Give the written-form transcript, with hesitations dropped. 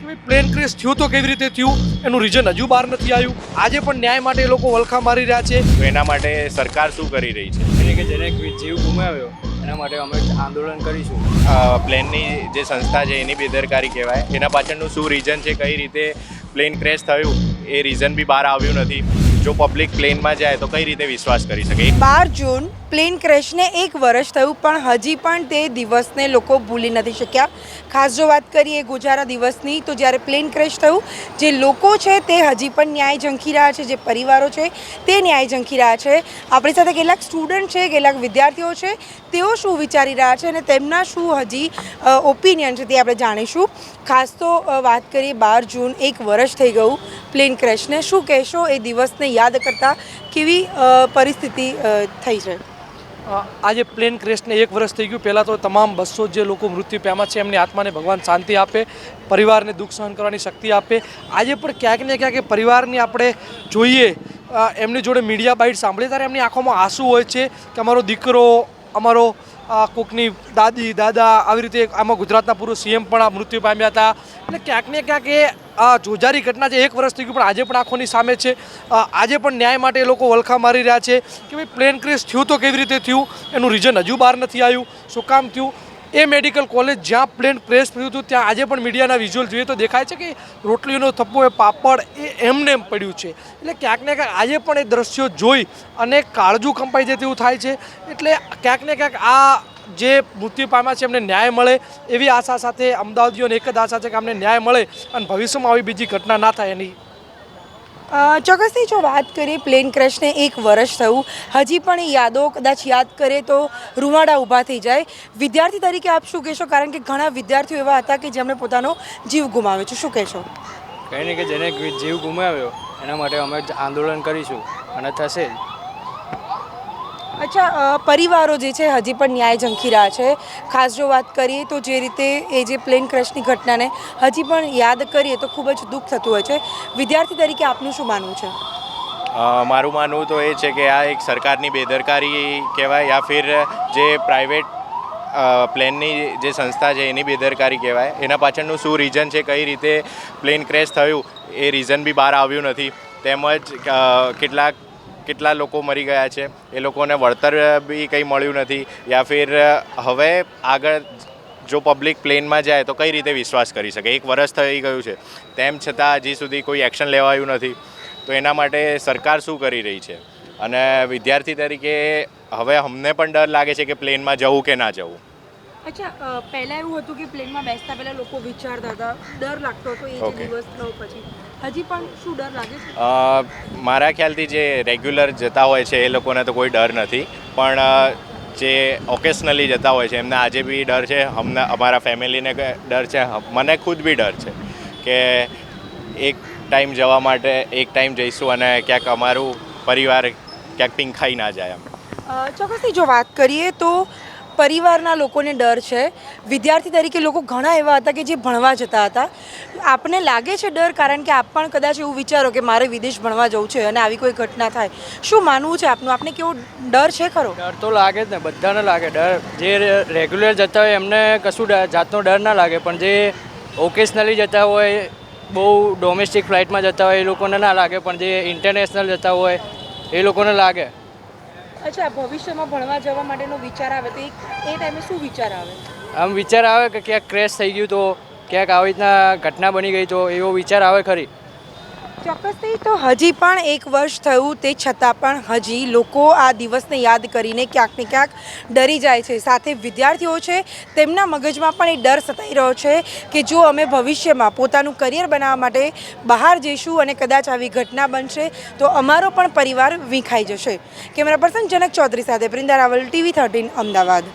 ભાઈ plane crash થયું તો કેવી રીતે થયું એનું રીઝન હજુ બહાર નથી આવ્યું. આજે પણ ન્યાય માટે એ લોકો વલખા મારી રહ્યા છે. તો એના માટે સરકાર શું કરી રહી છે? એટલે કે જેને જીવ ગુમાવ્યો એના માટે અમે આંદોલન કરીશું. પ્લેનની જે સંસ્થા છે એની બેદરકારી કહેવાય. એના પાછળનું શું રીઝન છે, કઈ રીતે પ્લેન ક્રેશ થયું એ રીઝન બી બહાર આવ્યું નથી. જો પબ્લિક પ્લેનમાં જાય તો કઈ રીતે વિશ્વાસ કરી શકે? 12 જૂન પ્લેન ક્રેશને 1 વર્ષ થયું, પણ હજી પણ તે દિવસને લોકો ભૂલી નથી શક્યા. ખાસ જો વાત કરીએ ગુજારા દિવસની, તો જ્યારે પ્લેન ક્રેશ થયું, જે લોકો છે તે હજી પણ ન્યાય ઝંખી રહ્યા છે, જે પરિવારો છે તે ન્યાય ઝંખી રહ્યા છે. આપણી સાથે કેટલાક સ્ટુડન્ટ છે, કેટલાક વિદ્યાર્થીઓ છે, તેઓ શું વિચારી રહ્યા છે અને તેમના શું હજી ઓપિનિયન છે તે આપણે જાણીશું. ખાસ તો વાત કરીએ 12 જૂન 1 વર્ષ થઈ ગયું પ્લેન ક્રેશને. શું કહેશો એ દિવસને યાદ કરતાં કેવી પરિસ્થિતિ થઈ છે? આજે પ્લેન ક્રેશને 1 વર્ષ થઈ ગયું. પહેલાં તો તમામ 200 જે લોકો મૃત્યુ પામ્યા છે એમની આત્માને ભગવાન શાંતિ આપે, પરિવારને દુઃખ સહન કરવાની શક્તિ આપે. આજે પણ ક્યાંક ને ક્યાંક એ પરિવારની આપણે જોઈએ, એમની જોડે મીડિયા બાઇટ સાંભળીએ ત્યારે એમની આંખોમાં આંસુ હોય છે કે અમારો દીકરો, અમારો કોકની દાદી દાદા, આવી રીતે આમાં ગુજરાતના પૂર્વ સીએમ પણ આ મૃત્યુ પામ્યા હતા. એટલે ક્યાંક ને ક્યાંક એ જોજારી ઘટના છે. 1 વર્ષ થઈ ગયું પણ આજે પણ આંખોની સામે છે. આજે પણ ન્યાય માટે એ લોકો વલખા મારી રહ્યા છે કે ભાઈ પ્લેન ક્રેશ થયું તો કેવી રીતે થયું એનું રીઝન હજુ બહાર નથી આવ્યું. શું કામ થયું? એ મેડિકલ કોલેજ જ્યાં પ્લેન ક્રેશ થયું હતું ત્યાં આજે પણ મીડિયાના વિઝ્યુઅલ જોઈએ તો દેખાય છે કે રોટલીનો થપ્પો, એ પાપડ એ એમને એમ પડ્યું છે. એટલે ક્યાંક ને ક્યાંક આજે પણ એ દ્રશ્યો જોઈ અને કાળજું કંપાઈ જાય તેવું થાય છે. એટલે ક્યાંક ને ક્યાંક આ જે મૃત્યુ પામ્યા છે એમને ન્યાય મળે એવી આશા સાથે અમદાવાદીઓને એક જ આશા છે કે અમને ન્યાય મળે અને ભવિષ્યમાં આવી બીજી ઘટના ના થાય એની. ચોક્કસથી જો વાત કરીએ પ્લેન ક્રેશને 1 વર્ષ થયું, હજી પણ એ યાદો કદાચ યાદ કરે તો રૂવાડા ઊભા થઈ જાય. વિદ્યાર્થી તરીકે આપ શું કહેશો? કારણ કે ઘણા વિદ્યાર્થીઓ એવા હતા કે જેમણે પોતાનો જીવ ગુમાવ્યો છે. શું કહેશો? કંઈ નહીં, કે જેને જીવ ગુમાવ્યો એના માટે અમે આંદોલન કરીશું અને થશે જ. અચ્છા, પરિવારો જે છે હજી પણ ન્યાય ઝંખી રહ્યા છે. ખાસ જો વાત કરીએ તો જે રીતે એ જે પ્લેન ક્રેશની ઘટનાને હજી પણ યાદ કરીએ તો ખૂબ જ દુઃખ થતું હોય છે. વિદ્યાર્થી તરીકે આપનું શું માનવું છે? મારું માનવું તો એ છે કે આ એક સરકારની બેદરકારી કહેવાય, યા ફિર જે પ્રાઇવેટ પ્લેનની જે સંસ્થા છે એની બેદરકારી કહેવાય. એના પાછળનું શું રીઝન છે, કઈ રીતે પ્લેન ક્રેશ થયું એ રીઝન બી બહાર આવ્યું નથી. તેમજ કેટલા લોકો મરી ગયા છે, એ લોકોને વળતર બી કંઈ મળ્યું નથી. યા ફિર હવે આગળ જો પબ્લિક પ્લેનમાં જાય તો કઈ રીતે વિશ્વાસ કરી શકે? 1 વર્ષ થઈ ગયું છે, તેમ છતાં હજી સુધી કોઈ એક્શન લેવાયું નથી. તો એના માટે સરકાર શું કરી રહી છે? અને વિદ્યાર્થી તરીકે હવે અમને પણ ડર લાગે છે કે પ્લેનમાં જવું કે ના જવું. અચ્છા, પહેલાં એવું હતું કે પ્લેનમાં બેસતા પહેલાં લોકો વિચારતા હતા, ડર લાગતો હતો એ જે દિવસ થયો પછી. હજી પણ શું ડર લાગે છે? મારા ખ્યાલથી જે રેગ્યુલર જતા હોય છે એ લોકોને તો કોઈ ડર નથી, પણ જે ઓકેશનલી જતા હોય છે એમને આજે બી ડર છે. અમારા ફેમિલીને ડર છે, મને ખુદ બી ડર છે કે એક ટાઈમ જવા માટે એક ટાઈમ જઈશું અને ક્યાંક અમારું પરિવાર ક્યાંક પીંખાઈ ના જાય. ચોક્કસથી જો વાત કરીએ તો પરિવારના લોકોને ડર છે. વિદ્યાર્થી તરીકે લોકો ઘણા એવા હતા કે જે ભણવા જતા હતા. આપને લાગે છે ડર? કારણ કે આપ પણ કદાચ એવું વિચારો કે મારે વિદેશ ભણવા જવું છે અને આવી કોઈ ઘટના થાય. શું માનવું છે આપનું? આપને કેવો ડર છે ખરો? ડર તો લાગે જ ને, બધાને લાગે ડર. જે રેગ્યુલર જતા હોય એમને કશું જાતનો ડર ના લાગે, પણ જે ઓકેશનલી જતા હોય, બહુ ડોમેસ્ટિક ફ્લાઇટમાં જતા હોય એ લોકોને ના લાગે, પણ જે ઇન્ટરનેશનલ જતા હોય એ લોકોને લાગે. અચ્છા, ભવિષ્યમાં ભણવા જવા માટેનો વિચાર આવે તો એ ટાઈમે શું વિચાર આવે? આમ વિચાર આવે કે ક્યાંક ક્રેશ થઈ ગયું તો, ક્યાંક આવી રીતના ઘટના બની ગઈ તો એવો વિચાર આવે ખરી. ચોક્કસથી તો હજી પણ 1 વર્ષ થયું, તે છતાં પણ હજી લોકો આ દિવસને યાદ કરીને ક્યાંક ને ક્યાંક ડરી જાય છે. સાથે વિદ્યાર્થીઓ છે તેમના મગજમાં પણ એ ડર સતાઈ રહ્યો છે કે જો અમે ભવિષ્યમાં પોતાનું કરિયર બનાવવા માટે બહાર જઈશું અને કદાચ આવી ઘટના બનશે તો અમારો પણ પરિવાર વિખાઈ જશે. કેમેરા પર્સન જનક ચૌધરી સાથે પ્રિન્દા રાવલ, TV13 અમદાવાદ.